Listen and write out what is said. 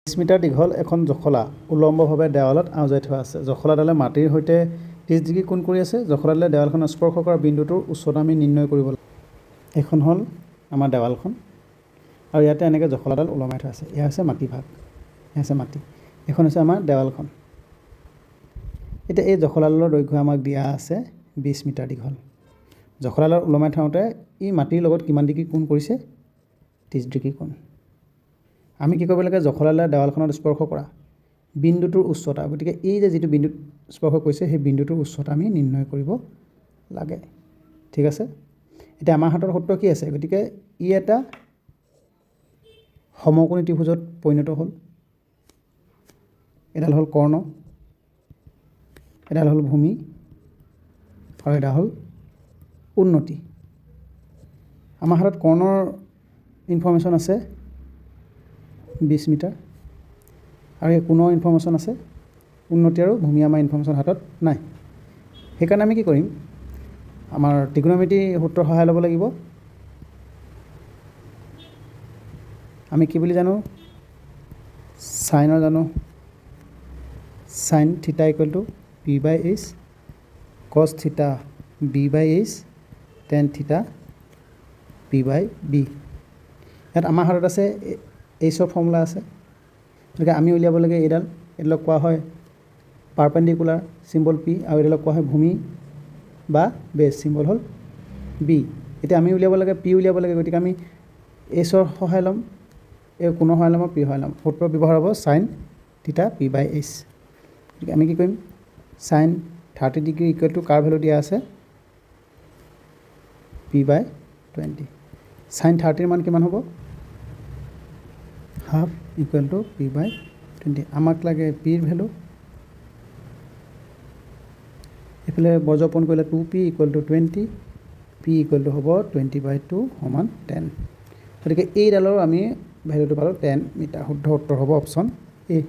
30 metre দীঘল এখন জখলা উলম্বভাৱে দেৱালত আওজাই থোৱা আছে। জখলাডালে মাটিৰ সৈতে 30 ডিগ্ৰী কোণ কৰি আছে। জখলাডালে দেৱালখন স্পৰ্শ কৰা বিন্দুটোৰ উচ্চতা আমি নিৰ্ণয় কৰিব লাগিব। এইখন হ'ল আমাৰ দেৱালখন আৰু ইয়াতে এনেকৈ জখলাডাল ওলমাই থোৱা আছে। এয়া হৈছে মাটি ভাগ, এয়া হৈছে মাটি, এইখন হৈছে আমাৰ দেৱালখন। এতিয়া এই জখলাডালৰ দৈৰ্ঘ্য আমাক দিয়া আছে 20 মিটাৰ দীঘল। জখলাডাল ওলমাই থওঁতে ই মাটিৰ লগত কিমান ডিগ্ৰী কোণ কৰিছে? 30 ডিগ্ৰী কোণ। আমি কি কৰিব লাগে? জখলাডালে দেৱালখনত স্পৰ্শ কৰা বিন্দুটোৰ উচ্চতা, গতিকে এই যে যিটো বিন্দুত স্পৰ্শ কৰিছে সেই বিন্দুটোৰ উচ্চতা আমি নিৰ্ণয় কৰিব লাগে। ঠিক আছে, এতিয়া আমাৰ হাতৰ সূত্ৰ কি আছে? গতিকে ই এটা সমকোণী ত্ৰিভুজত পৰিণত হ'ল। এডাল হ'ল কৰ্ণ, এডাল হ'ল ভূমি আৰু এডাল হ'ল উন্নতি। আমাৰ হাতত কৰ্ণৰ ইনফৰ্মেশ্যন আছে 20 মিটাৰ আৰু এই কোণৰ ইনফৰ্মেশ্যন আছে। উন্নতি আৰু ভূমি আমাৰ ইনফৰ্মেশ্যন হাতত নাই। সেইকাৰণে আমি কি কৰিম? আমাৰ ত্ৰিকোণমিতি সূত্ৰৰ সহায় ল'ব লাগিব। আমি কি বুলি জানো? চাইনৰ জানো চাইন থিটা ইকুৱেল টু p/h, কছ থিটা b/h, টেন থিটা p/b। ইয়াত আমাৰ হাতত আছে এইচৰ ফৰ্মুলা আছে, গতিকে আমি উলিয়াব লাগে এইডালক কোৱা হয় পাৰপেণ্ডিকুলাৰ চিম্বল p আৰু এইডালক কোৱা হয় ভূমি বা বেছ, চিম্বল হ'ল b। এতিয়া আমি উলিয়াব লাগে p উলিয়াব লাগে, গতিকে আমি এইচৰ সহায় ল'ম, এই কোণৰ সহায় ল'ম আৰু p সহায় ল'ম। সূত্ৰ ব্যৱহাৰ হ'ব চাইন থিটা p/h। গতিকে আমি কি কৰিম? Sign 30 degree equal to car value দিয়া আছে? p/20। চাইন 30ৰ মান কিমান হ'ব? Half equal to p/20। আমাক লাগে পিৰ ভেলু, এইফালে বৰ্জপন কৰিলে 2p equal to 20, p equal to হ'ব 20/2 সমান 10। গতিকে এইডালৰ আমি ভেলুটো পালোঁ 10 মিটাৰ। শুদ্ধ উত্তৰ হ'ব অপশ্যন এ।